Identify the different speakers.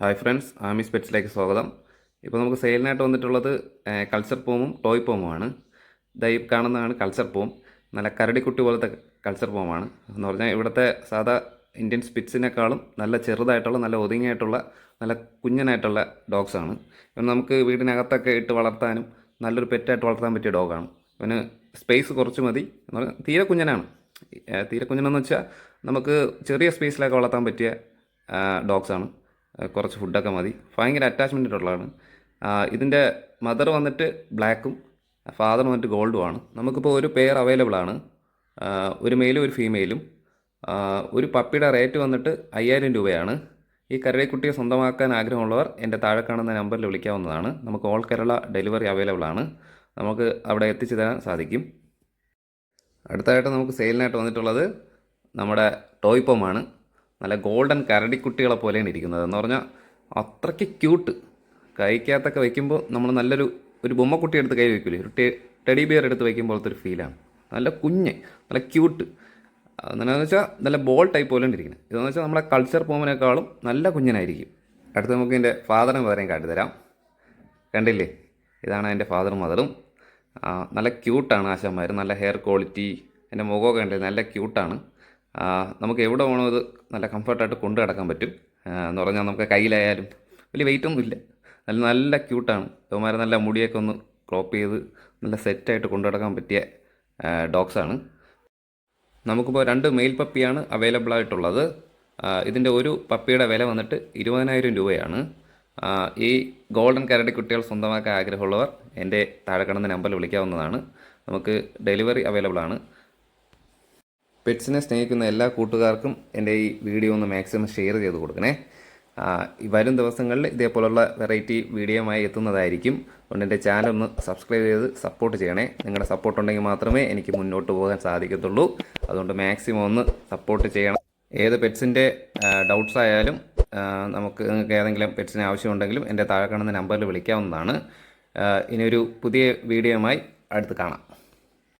Speaker 1: Hi friends, Ami's പെറ്റ്സിലേക്ക് സ്വാഗതം. ഇപ്പോൾ നമുക്ക് സെയിലിനായിട്ട് വന്നിട്ടുള്ളത് കൾച്ചർ പോമും ടോയ് പോമുമാണ്. ഈ കാണുന്നതാണ് കൾച്ചർ പോം. നല്ല കരടിക്കുട്ടി പോലത്തെ കൾച്ചർ പോമാണ് എന്ന് പറഞ്ഞാൽ ഇവിടുത്തെ സാധാ ഇന്ത്യൻ സ്പിറ്റ്സിനേക്കാളും നല്ല ചെറുതായിട്ടുള്ള, നല്ല ഒതുങ്ങിയായിട്ടുള്ള, നല്ല കുഞ്ഞനായിട്ടുള്ള ഡോഗ്സാണ്. ഇവൻ നമുക്ക് വീടിനകത്തൊക്കെ ഇട്ട് വളർത്താനും നല്ലൊരു പെറ്റായിട്ട് വളർത്താൻ പറ്റിയ ഡോഗാണ്. ഇവന് സ്പേസ് കുറച്ച് മതി എന്ന് പറഞ്ഞാൽ തീരെ കുഞ്ഞനാണ്. തീരെ കുഞ്ഞനെന്ന് വെച്ചാൽ നമുക്ക് ചെറിയ സ്പേസിലൊക്കെ വളർത്താൻ പറ്റിയ ഡോഗ്സാണ്. കുറച്ച് ഫുഡൊക്കെ മതി. ഭയങ്കര അറ്റാച്ച്മെൻ്റ് ഉള്ളതാണ്. ഇതിൻ്റെ മദർ വന്നിട്ട് ബ്ലാക്കും ഫാദർ വന്നിട്ട് ഗോൾഡുമാണ്. നമുക്കിപ്പോൾ ഒരു പെയർ അവൈലബിൾ ആണ്, ഒരു മെയിലും ഒരു ഫീമെയിലും. ഒരു പപ്പിയുടെ റേറ്റ് വന്നിട്ട് 5000 രൂപയാണ്. ഈ കരടിക്കുട്ടിയെ സ്വന്തമാക്കാൻ ആഗ്രഹമുള്ളവർ എൻ്റെ താഴെ കാണുന്ന നമ്പറിൽ വിളിക്കാവുന്നതാണ്. നമുക്ക് ഓൾ കേരള ഡെലിവറി അവൈലബിൾ ആണ്. നമുക്ക് അവിടെ എത്തിച്ചു തരാൻ സാധിക്കും. അടുത്തതായിട്ട് നമുക്ക് സെയിലിനായിട്ട് വന്നിട്ടുള്ളത് നമ്മുടെ ടോയ് പോമാണ്. നല്ല ഗോൾഡൻ കരടിക്കുട്ടികളെ പോലെയാണ് ഇരിക്കുന്നത്. എന്ന് പറഞ്ഞാൽ അത്രയ്ക്ക് ക്യൂട്ട്. കൈക്കകത്തൊക്കെ വയ്ക്കുമ്പോൾ നമ്മൾ ഒരു ബൊമ്മക്കുട്ടി എടുത്ത് കൈ വയ്ക്കില്ലേ, ഒരു ടെഡി ബിയർ എടുത്ത് വയ്ക്കുമ്പോഴത്തെ ഒരു ഫീലാണ്. നല്ല കുഞ്ഞ്, നല്ല ക്യൂട്ട്. അതെന്നാന്ന് വെച്ചാൽ നല്ല ബോൾ ടൈപ്പ് പോലെയാണ് ഇരിക്കുന്നത്. ഇതെന്ന് വെച്ചാൽ നമ്മളെ കൾച്ചർ പോമിനേക്കാളും നല്ല കുഞ്ഞനായിരിക്കും. അടുത്ത് നമുക്ക് ഇതിൻ്റെ ഫാദറും മദറേയും കാട്ടിത്തരാം. കണ്ടില്ലേ, ഇതാണ് എൻ്റെ ഫാദറും മദറും. നല്ല ക്യൂട്ടാണ് ആശാന്മാർ. നല്ല ഹെയർ ക്വാളിറ്റി, എൻ്റെ മുഖമൊക്കെ കണ്ടില്ലേ, നല്ല ക്യൂട്ടാണ്. നമുക്ക് എവിടെ വേണോ ഇത് നല്ല കംഫർട്ടായിട്ട് കൊണ്ടു കിടക്കാൻ പറ്റും. എന്ന് പറഞ്ഞാൽ നമുക്ക് കയ്യിലായാലും വലിയ വെയിറ്റൊന്നും ഇല്ല. നല്ല ക്യൂട്ടാണ്. ഇവന്മാരെ നല്ല മുടിയൊക്കെ ഒന്ന് ക്രോപ്പ് ചെയ്ത് നല്ല സെറ്റായിട്ട് കൊണ്ടു കിടക്കാൻ പറ്റിയ ഡോഗ്സാണ്. നമുക്കിപ്പോൾ 2 മെയിൽ പപ്പിയാണ് അവൈലബിൾ ആയിട്ടുള്ളത്. ഇതിൻ്റെ ഒരു പപ്പിയുടെ വില വന്നിട്ട് 20,000 രൂപയാണ്. ഈ ഗോൾഡൻ കരടി കുട്ടികൾ സ്വന്തമാക്കാൻ ആഗ്രഹമുള്ളവർ എൻ്റെ താഴെ കാണുന്ന നമ്പറിൽ വിളിക്കാവുന്നതാണ്. നമുക്ക് ഡെലിവറി അവൈലബിൾ ആണ്. പെറ്റ്സിനെ സ്നേഹിക്കുന്ന എല്ലാ കൂട്ടുകാർക്കും എൻ്റെ ഈ വീഡിയോ ഒന്ന് മാക്സിമം ഷെയർ ചെയ്ത് കൊടുക്കണേ. വരും ദിവസങ്ങളിൽ ഇതേപോലുള്ള വെറൈറ്റി വീഡിയോയുമായി എത്തുന്നതായിരിക്കും. അതുകൊണ്ട് എൻ്റെ ചാനൽ ഒന്ന് സബ്സ്ക്രൈബ് ചെയ്ത് സപ്പോർട്ട് ചെയ്യണേ. നിങ്ങളുടെ സപ്പോർട്ട് ഉണ്ടെങ്കിൽ മാത്രമേ എനിക്ക് മുന്നോട്ട് പോകാൻ സാധിക്കത്തുള്ളൂ. അതുകൊണ്ട് മാക്സിമം ഒന്ന് സപ്പോർട്ട് ചെയ്യണം. ഏത് പെറ്റ്സിൻ്റെ ഡൗട്ട്സ് ആയാലും നിങ്ങൾക്ക് ഏതെങ്കിലും പെറ്റ്സിന് ആവശ്യമുണ്ടെങ്കിലും എൻ്റെ താഴെ കാണുന്ന നമ്പറിൽ വിളിക്കാവുന്നതാണ്. ഇനിയൊരു പുതിയ വീഡിയോയുമായി അടുത്ത് കാണാം.